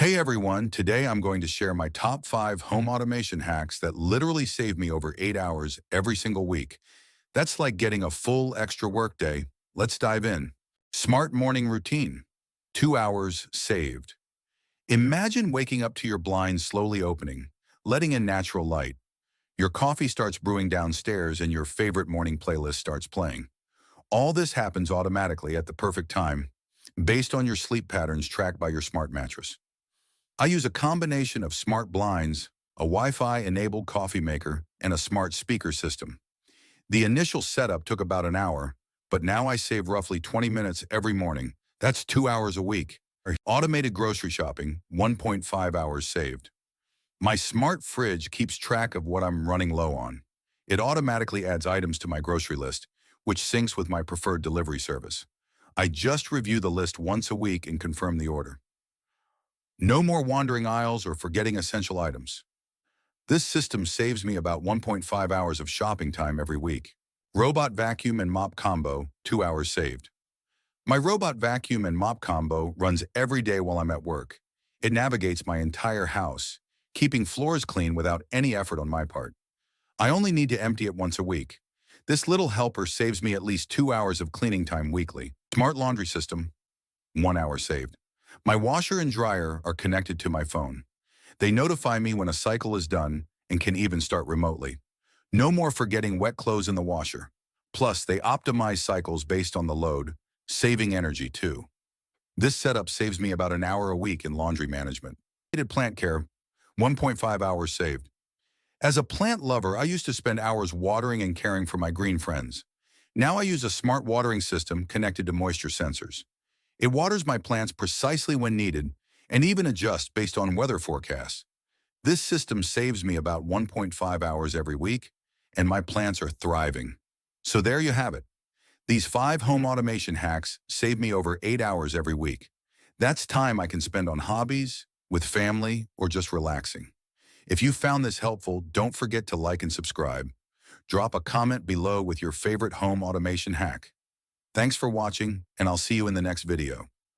Hey everyone, today I'm going to share my top 5 home automation hacks that literally save me over 8 hours every single week. That's like getting a full extra workday. Let's dive in. Smart morning routine. 2 hours saved. Imagine waking up to your blinds slowly opening, letting in natural light. Your coffee starts brewing downstairs and your favorite morning playlist starts playing. All this happens automatically at the perfect time, based on your sleep patterns tracked by your smart mattress. I use a combination of smart blinds, a Wi-Fi-enabled coffee maker, and a smart speaker system. The initial setup took about an hour, but now I save roughly 20 minutes every morning. That's 2 hours a week. Automated grocery shopping, 1.5 hours saved. My smart fridge keeps track of what I'm running low on. It automatically adds items to my grocery list, which syncs with my preferred delivery service. I just review the list once a week and confirm the order. No more wandering aisles or forgetting essential items. This system saves me about 1.5 hours of shopping time every week. Robot vacuum and mop combo, 2 hours saved. My robot vacuum and mop combo runs every day while I'm at work. It navigates my entire house, keeping floors clean without any effort on my part. I only need to empty it once a week. This little helper saves me at least 2 hours of cleaning time weekly. Smart laundry system, 1 hour saved. My washer and dryer are connected to my phone. They notify me when a cycle is done and can even start remotely. No more forgetting wet clothes in the washer. Plus, they optimize cycles based on the load, saving energy too. This setup saves me about an hour a week in laundry management. Plant care, 1.5 hours saved. As a plant lover, I used to spend hours watering and caring for my green friends. Now I use a smart watering system connected to moisture sensors. It waters my plants precisely when needed and even adjusts based on weather forecasts. This system saves me about 1.5 hours every week, and my plants are thriving. So there you have it. These 5 home automation hacks save me over 8 hours every week. That's time I can spend on hobbies, with family, or just relaxing. If you found this helpful, don't forget to like and subscribe. Drop a comment below with your favorite home automation hack. Thanks for watching, and I'll see you in the next video.